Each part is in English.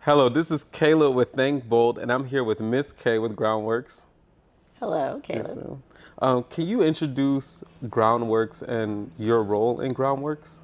Hello, this is Caleb with Thank Bold, and I'm here with Miss Kay with Groundworks. Hello, Yes, Caleb. ma'am. Can you introduce Groundworks and your role in Groundworks?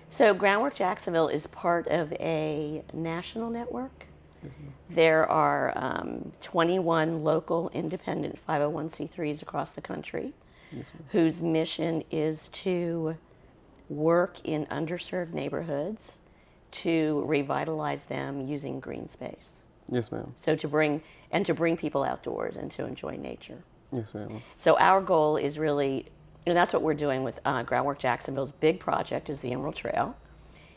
So, Groundwork Jacksonville is part of a national network. Yes, ma'am. There are 21 local independent 501c3s across the country Yes, ma'am. whose mission is to work in underserved neighborhoods to revitalize them using green space. Yes, ma'am. So to bring people outdoors and to enjoy nature. Yes, ma'am. So our goal is really, and that's what we're doing with Groundwork Jacksonville's big project is the Emerald Trail,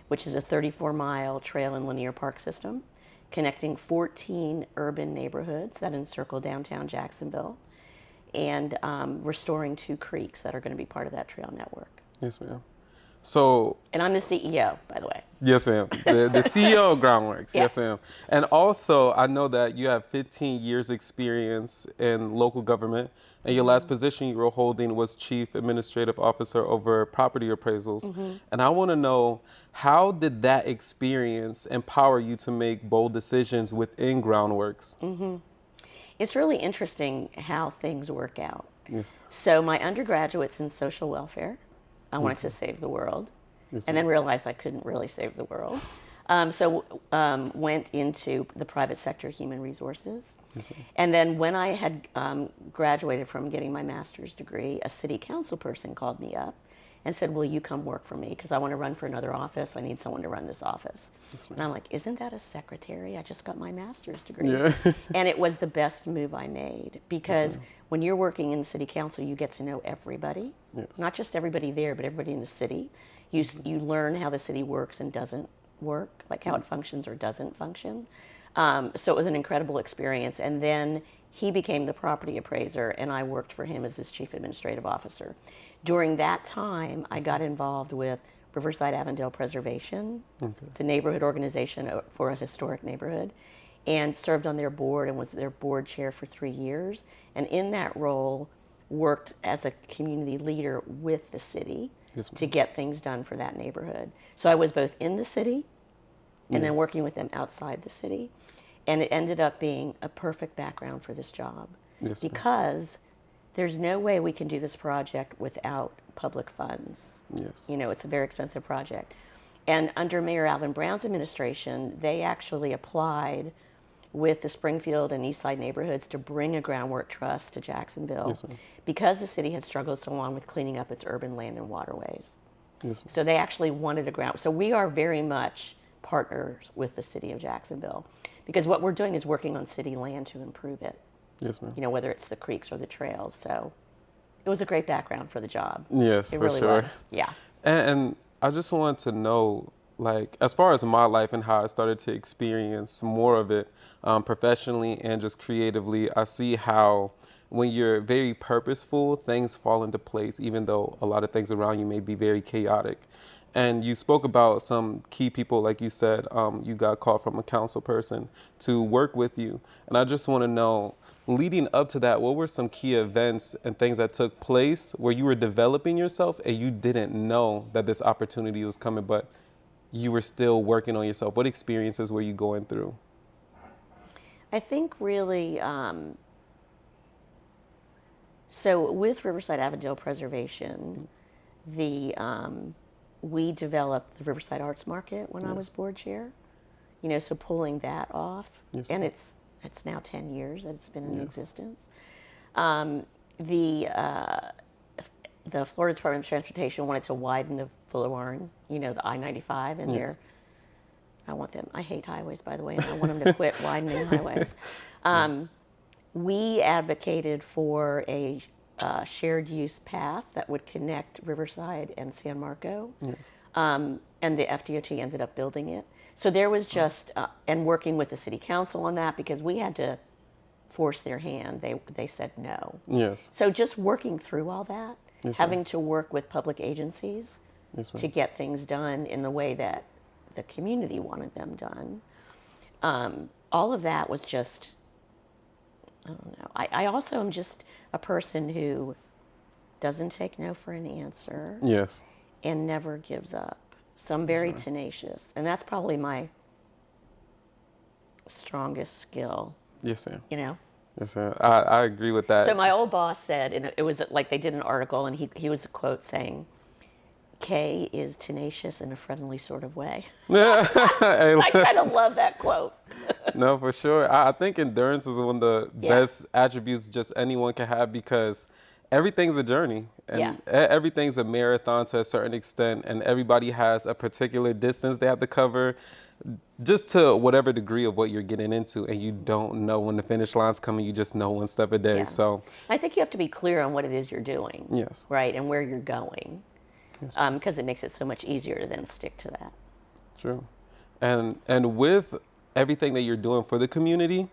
which is a 34-mile trail and linear park system connecting 14 urban neighborhoods that encircle downtown Jacksonville and restoring 2 creeks that are going to be part of that trail network. Yes, ma'am. So, And I'm the CEO, by the way. yes, ma'am. The CEO of Groundworks. Yeah. Yes, ma'am. And also, I know that you have 15 years experience in local government, and your last position you were holding was Chief Administrative Officer over property appraisals. And I want to know, how did that experience empower you to make bold decisions within Groundworks? It's really interesting how things work out. Yes. So my undergraduate's in social welfare. I wanted Yes, to ma'am. save the world, Yes, and ma'am. then realized I couldn't really save the world. Went into the private sector, human resources. Yes, ma'am. And then when I had graduated from getting my master's degree, a city council person called me up and said, will you come work for me? Because I want to run for another office. I need someone to run this office. Yes, And I'm ma'am. like, isn't that a secretary? I just got my master's degree. Yeah. And it was the best move I made Yes, because ma'am. when you're working in city council, you get to know everybody, Yes. not just everybody there, but everybody in the city. You learn how the city works and doesn't work, like how it functions or doesn't function. So it was an incredible experience. And then he became the property appraiser, and I worked for him as his chief administrative officer. During that time, I got involved with Riverside Avondale Preservation. Okay. It's a neighborhood organization for a historic neighborhood, and served on their board and was their board chair for 3 years. And in that role, worked as a community leader with the city Yes, to ma'am. get things done for that neighborhood. So I was both in the city and then Yes. working with them outside the city. And it ended up being a perfect background for this job Yes, ma'am. because there's no way we can do this project without public funds. Yes. You know, it's a very expensive project. And under Mayor Alvin Brown's administration, they actually applied with the Springfield and Eastside neighborhoods to bring a groundwork trust to Jacksonville Yes, ma'am. because the city had struggled so long with cleaning up its urban land and waterways. Yes, ma'am. So they actually wanted a ground. So we are very much partners with the city of Jacksonville because what we're doing is working on city land to improve it, Yes, ma'am. you know, whether it's the creeks or the trails. So it was a great background for the job. Yes, It for really sure. was. Yeah. And I just want to know, like, as far as my life and how I started to experience more of it professionally and just creatively, I see how when you're very purposeful, things fall into place, even though a lot of things around you may be very chaotic. And you spoke about some key people, like you said, you got called from a council person to work with you. And I just want to know, leading up to that, what were some key events and things that took place where you were developing yourself and you didn't know that this opportunity was coming, but you were still working on yourself? What experiences were you going through? I think really, so with Riverside Avondale Preservation, the we developed the Riverside Arts Market when I was Yes. board chair. You know, so pulling that off, Yes, and ma'am. it's now 10 years that it's been in Yes. existence. Um, the uh, the Florida Department of Transportation wanted to widen the Boulevard, you know, the I-95, and Yes. I want them. I hate highways, by the way, and I want them to quit widening highways. Yes. We advocated for a shared use path that would connect Riverside and San Marco, Yes. and the FDOT ended up building it. So there was just, and working with the city council on that because we had to force their hand. They said no. Yes. So just working through all that, Yes, ma'am. having to work with public agencies Yes, to ma'am. get things done in the way that the community wanted them done. All of that was just, I don't know. I also am just a person who doesn't take no for an answer Yes. and never gives up. So I'm very Sure. tenacious. And that's probably my strongest skill, Yes, sir. you know? Yes, sir. I agree with So that. my old boss said, and it was like they did an article, and he was a quote saying, Kay is tenacious in a friendly sort of way. Hey, I kind of love that quote. no, for sure. I think endurance is one of the Yeah, best attributes just anyone can have because everything's a journey yeah, and everything's a marathon to a certain extent, and everybody has a particular distance they have to cover just to whatever degree of what you're getting into, and you don't know when the finish line's coming, you just know one step a day. yeah. So, I think you have to be clear on what it is you're doing, yes, right, and where you're going, yes, because it makes it so much easier to then stick to that. true. And with everything that you're doing for the community,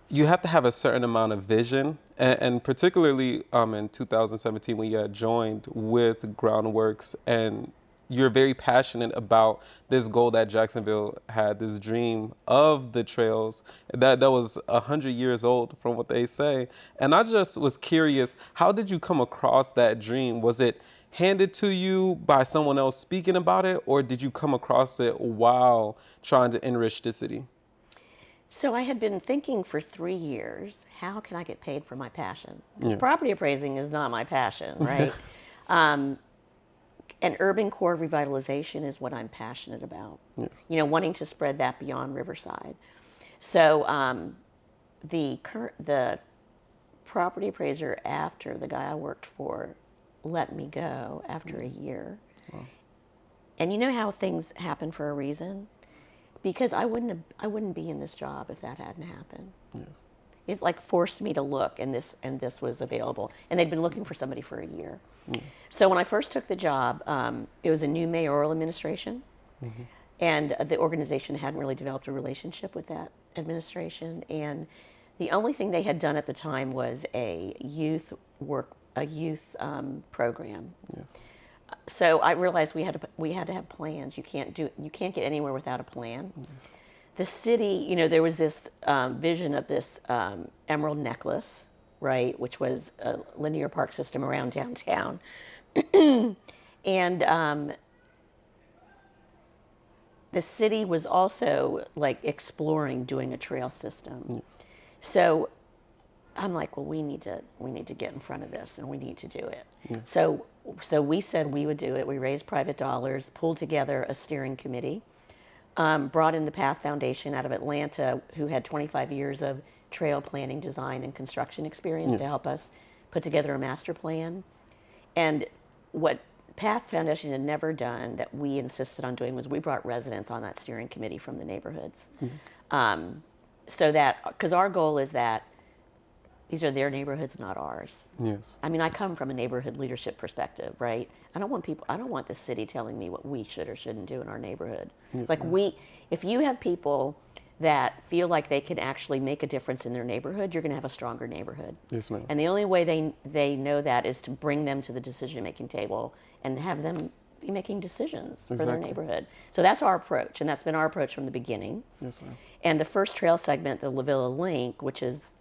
you have to have a certain amount of vision, and particularly in 2017 when you had joined with Groundworks, and you're very passionate about this goal that Jacksonville had, this dream of the trails that was 100 years old from what they say. And I just was curious, how did you come across that dream? Was it handed to you by someone else speaking about it, or did you come across it while trying to enrich the city? So I had been thinking for 3 years, how can I get paid for my passion? Because Yes. property appraising is not my passion, right? um, and urban core revitalization is what I'm passionate about. Yes. Wanting to spread that beyond Riverside. So the property appraiser after the guy I worked for let me go after a year. Wow. And you know how things happen for a reason? Because I wouldn't be in this job if that hadn't happened. Yes. It like forced me to look, and this was available, and they'd been looking for somebody for a year. Yes. So when I first took the job, it was a new mayoral administration, and the organization hadn't really developed a relationship with that administration. And the only thing they had done at the time was a youth program. Yes. So I realized we had to have plans. You can't get anywhere without a plan. Yes. The city, there was this vision of this emerald necklace, right, which was a linear park system around downtown, and the city was also like exploring doing a trail system. Yes. So I'm like, well, we need to get in front of this, and we need to do it. Yes. So we said we would do it. We raised private dollars, pulled together a steering committee, brought in the Path Foundation out of Atlanta, who had 25 years of trail planning, design, and construction experience to Yes. help us put together a master plan. And what Path Foundation had never done that we insisted on doing was we brought residents on that steering committee from the neighborhoods. So that, because our goal is that these are their neighborhoods, not ours. Yes. I mean, I come from a neighborhood leadership perspective, right? I don't want the city telling me what we should or shouldn't do in our neighborhood. Yes, Like ma'am. if you have people that feel like they can actually make a difference in their neighborhood, you're going to have a stronger neighborhood. Yes, ma'am. And the only way they know that is to bring them to the decision-making table and have them be making decisions for their Exactly. neighborhood. So that's our approach, and that's been our approach from the beginning. Yes, ma'am. And the first trail segment, the La Villa Link, which is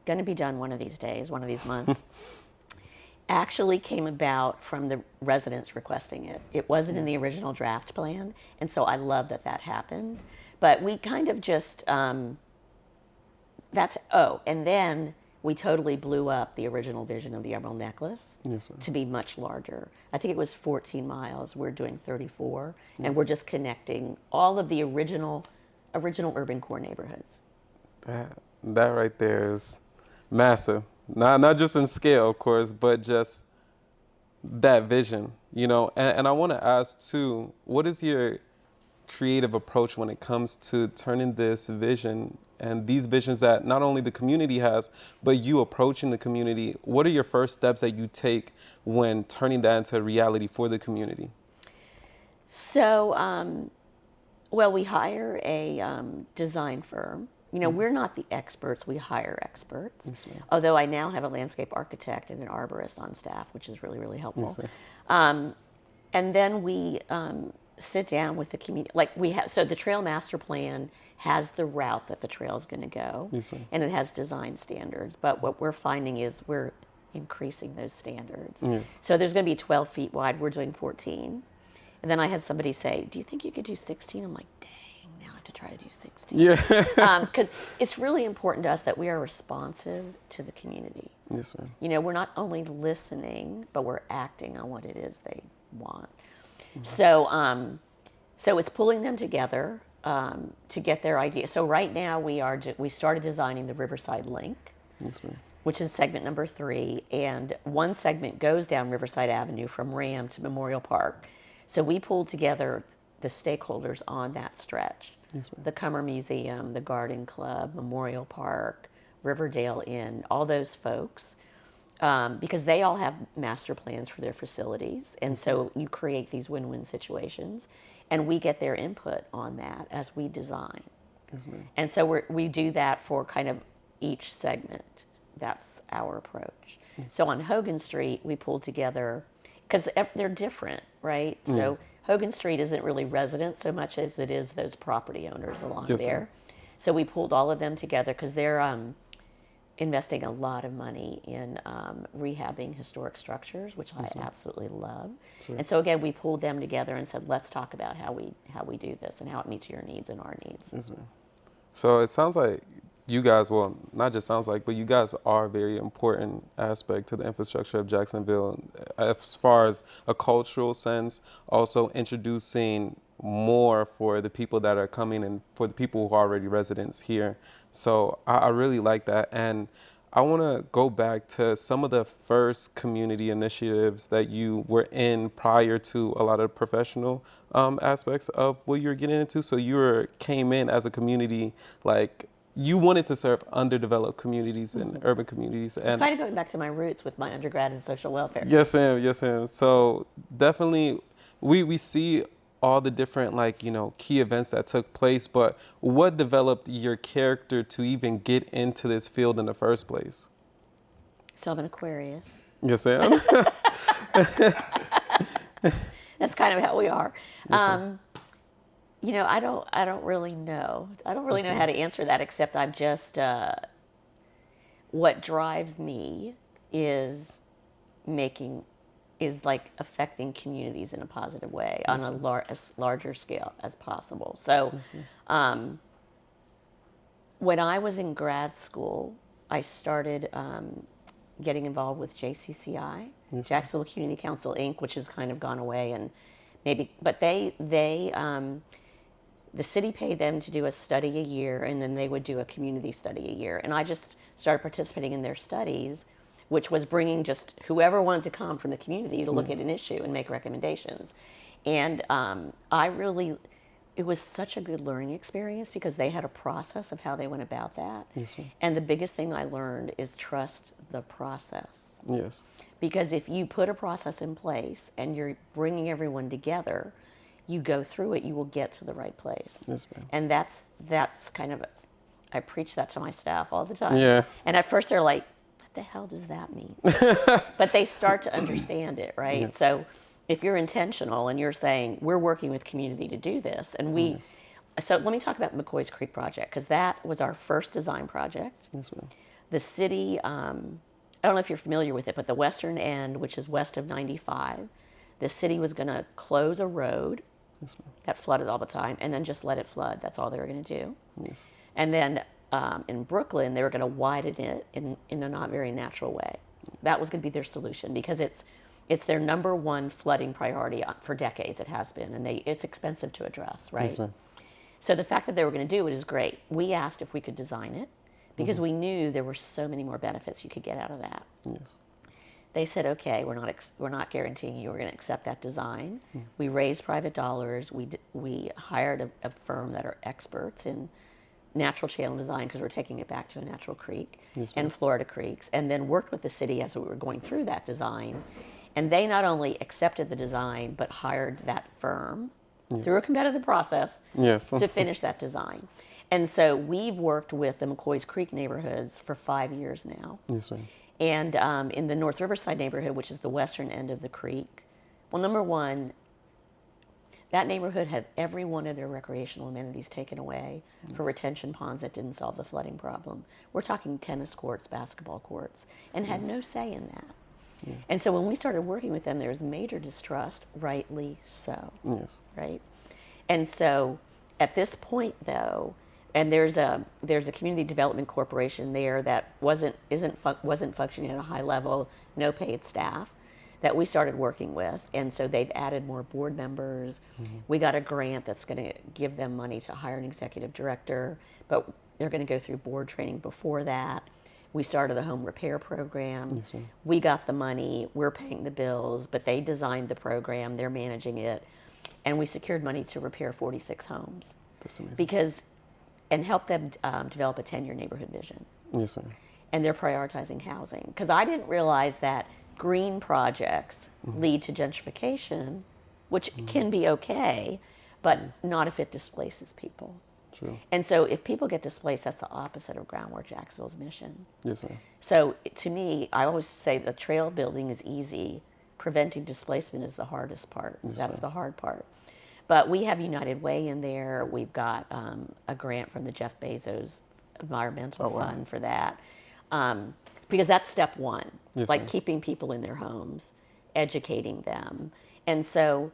going to be done one of these days, one of these months, actually came about from the residents requesting it. It wasn't in the original draft plan, and so I love that happened. But we kind of just, and then we totally blew up the original vision of the Emerald Necklace Yes, ma'am. to be much larger. I think it was 14 miles. We're doing 34, and we're just connecting all of the original urban core neighborhoods. That right there is massive. Not just in scale, of course, but just that vision, And I want to ask too, what is your creative approach when it comes to turning this vision and these visions that not only the community has, but you approaching the community? What are your first steps that you take when turning that into reality for the community? So, well, we hire a design firm. We're not the experts, we hire experts. Yes, ma'am. Although I now have a landscape architect and an arborist on staff, which is really, really helpful. Yes, ma'am. And then we sit down with the community. So the trail master plan has the route that the trail is going to go, Yes, ma'am. and it has design standards. But what we're finding is we're increasing those standards. Yes. So there's going to be 12 feet wide. We're doing 14. And then I had somebody say, "Do you think you could do 16?" I'm like, "Dang." Now I have to try to do 60. Yeah. Because it's really important to us that we are responsive to the community. Yes, ma'am. You know, we're not only listening, but we're acting on what it is they want. So, so it's pulling them together to get their idea. So right now we started designing the Riverside Link, Yes, ma'am. which is segment number 3, and one segment goes down Riverside Avenue from Ram to Memorial Park. So we pulled together the stakeholders on that stretch. Yes, ma'am. The Cummer Museum, the Garden Club, Memorial Park, Riverdale Inn, all those folks, because they all have master plans for their facilities. And so you create these win-win situations, and we get their input on that as we design. Yes, ma'am. And so we do that for kind of each segment. That's our approach. So on Hogan Street, we pulled together, because they're different, right? So Hogan Street isn't really resident so much as it is those property owners along Yes, there. ma'am. So we pulled all of them together because they're investing a lot of money in rehabbing historic structures, which I absolutely love. Sure. And so again, we pulled them together and said, let's talk about how we do this and how it meets your needs and our needs. Yes, ma'am. So it sounds like you guys, well, not just sounds like, but you guys are a very important aspect to the infrastructure of Jacksonville as far as a cultural sense, also introducing more for the people that are coming and for the people who are already residents here. So I really like that. And I want to go back to some of the first community initiatives that you were in prior to a lot of professional aspects of what you were getting into. So came in as a community, like you wanted to serve underdeveloped communities and urban communities. And Kind of going back to my roots with my undergrad in social welfare. yes, ma'am. Yes, ma'am. So definitely, we see all the different key events that took place. But what developed your character to even get into this field in the first place? So I'm an Aquarius. Yes, ma'am. That's kind of how we are. Yes, You know, I don't really know. I don't really Yes, know ma'am. how to answer that, except I'm just what drives me is making is like affecting communities in a positive way on Yes, a ma'am. as larger scale as possible. So Yes, ma'am. when I was in grad school, I started getting involved with JCCI, Yes, ma'am. Jacksonville Community Council Inc., which has kind of gone away, and maybe, but the city paid them to do a study a year, and then they would do a community study a year, and I just started participating in their studies, which was bringing just whoever wanted to come from the community to look at an issue and make recommendations, and it was such a good learning experience because they had a process of how they went about that. Yes, ma'am. And the biggest thing I learned is trust the process. Yes. Because if you put a process in place and you're bringing everyone together, you go through it, you will get to the right place. Yes, ma'am. And that's kind of, I preach that to my staff all the time. Yeah. And at first they're like, what the hell does that mean? But they start to understand it, right? Yeah. So if you're intentional and you're saying, we're working with community to do this, and Yes. so let me talk about McCoy's Creek project, because that was our first design project. Yes, ma'am. The city, I don't know if you're familiar with it, but the western end, which is west of 95, the city was going to close a road Yes, ma'am. that flooded all the time and then just let it flood. That's all they were going to do. Yes. And then in Brooklyn, they were going to widen it in a not very natural way. That was going to be their solution because it's their number one flooding priority for decades. It has been, and it's expensive to address, right? Yes, ma'am. So the fact that they were going to do it is great. We asked if we could design it because we knew there were so many more benefits you could get out of that. Yes. They said, okay, we're not guaranteeing you we're going to accept that design. We raised private dollars. We hired a firm that are experts in natural channel design because we're taking it back to a natural creek Yes, ma'am. and Florida creeks, and then worked with the city as we were going through that design. And they not only accepted the design, but hired that firm through a competitive process Yes. to finish that design. And so we've worked with the McCoy's Creek neighborhoods for 5 years now. Yes, ma'am. And in the North Riverside neighborhood, which is the western end of the creek, well, number one, that neighborhood had every one of their recreational amenities taken away for retention ponds that didn't solve the flooding problem. We're talking tennis courts, basketball courts, and had no say in that. Yeah. And so when we started working with them, there was major distrust, rightly so, Yes. right? And so At this point, though, and there's a community development corporation there that wasn't functioning at a high level, no paid staff, that we started working with, and so they've added more board members. Mm-hmm. We got a grant that's going to give them money to hire an executive director, but they're going to go through board training before that. We started a home repair program. Yes, ma'am. We got the money. We're paying the bills, but they designed the program. They're managing it, and we secured money to repair 46 homes That's amazing. because and help them develop a 10-year neighborhood vision. Yes, ma'am. And they're prioritizing housing because I didn't realize that green projects lead to gentrification, which can be okay, but not if it displaces people. True. And so if people get displaced, that's the opposite of Groundwork Jacksonville's mission. Yes, ma'am. So to me, I always say the trail building is easy. Preventing displacement is the hardest part. Yes, That's ma'am. the hard part. But we have United Way in there. We've got a grant from the Jeff Bezos Environmental Fund for that. Because that's step one, Yes, like ma'am. keeping people in their homes, educating them. And so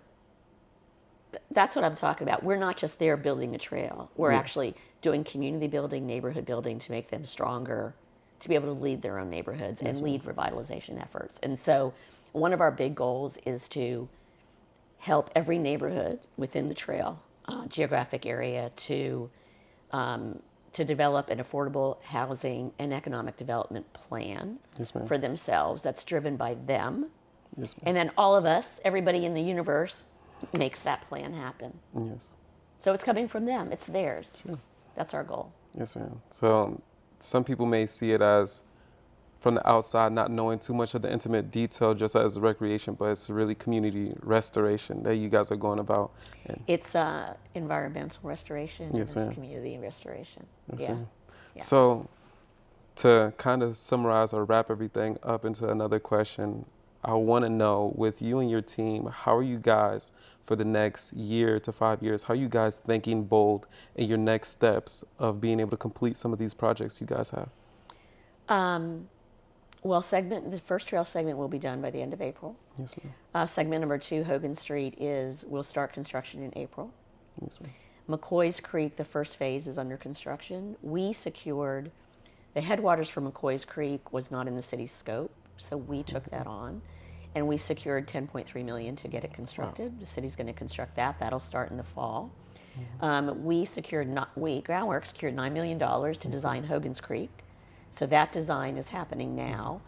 that's what I'm talking about. We're not just there building a trail. We're Yes. actually doing community building, neighborhood building to make them stronger, to be able to lead their own neighborhoods and lead revitalization efforts. And so one of our big goals is to help every neighborhood within the trail geographic area to develop an affordable housing and economic development plan Yes, ma'am. for themselves that's driven by them. Yes, ma'am. And then all of us, everybody in the universe, makes that plan happen. Yes. So it's coming from them, it's theirs. Sure. That's our goal. Yes, ma'am. So some people may see it as from the outside, not knowing too much of the intimate detail, just as recreation, but it's really community restoration that you guys are going about. And It's environmental restoration Yes, and ma'am. it's community restoration. yes, Yeah. ma'am. Yeah. So to kind of summarize or wrap everything up into another question, I want to know, with you and your team, how are you guys for the next year to 5 years? How are you guys thinking bold in your next steps of being able to complete some of these projects you guys have? Well, the first trail segment will be done by the end of April. Yes, ma'am. Segment number 2, Hogan Street, we'll start construction in April. Yes, ma'am. McCoy's Creek, the first phase is under construction. We secured the headwaters for McCoy's Creek was not in the city's scope, so we took that on, and we secured 10.3 million to get it constructed. The city's going to construct that. That'll start in the fall. Groundwork secured $9 million to design Hogan's Creek, so that design is happening now.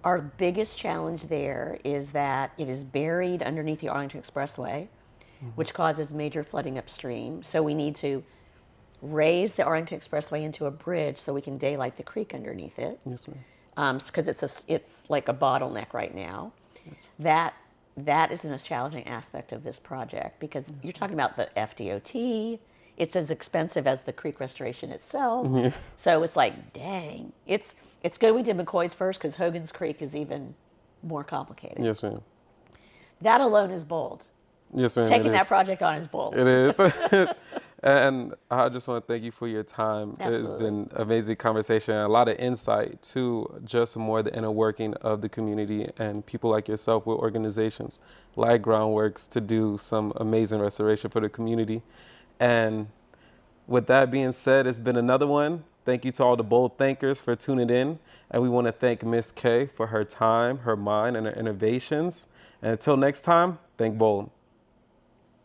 Our biggest challenge there is that it is buried underneath the Arlington Expressway, which causes major flooding upstream. So we need to raise the Arlington Expressway into a bridge so we can daylight the creek underneath it. Yes, ma'am. Because it's like a bottleneck right now. That is the most challenging aspect of this project because you're talking about the FDOT. It's as expensive as the creek restoration itself. So it's like, dang, it's good we did McCoy's first because Hogan's Creek is even more complicated. Yes, ma'am. That alone is bold. Yes, ma'am. Taking that project on is bold. It is. And I just want to thank you for your time. It's Absolutely. been an amazing conversation, and a lot of insight to just more the inner working of the community and people like yourself with organizations like Groundworks to do some amazing restoration for the community. And with that being said, it's been another one. Thank you to all the bold thinkers for tuning in. And we want to thank Miss Kay for her time, her mind, and her innovations. And until next time, think bold.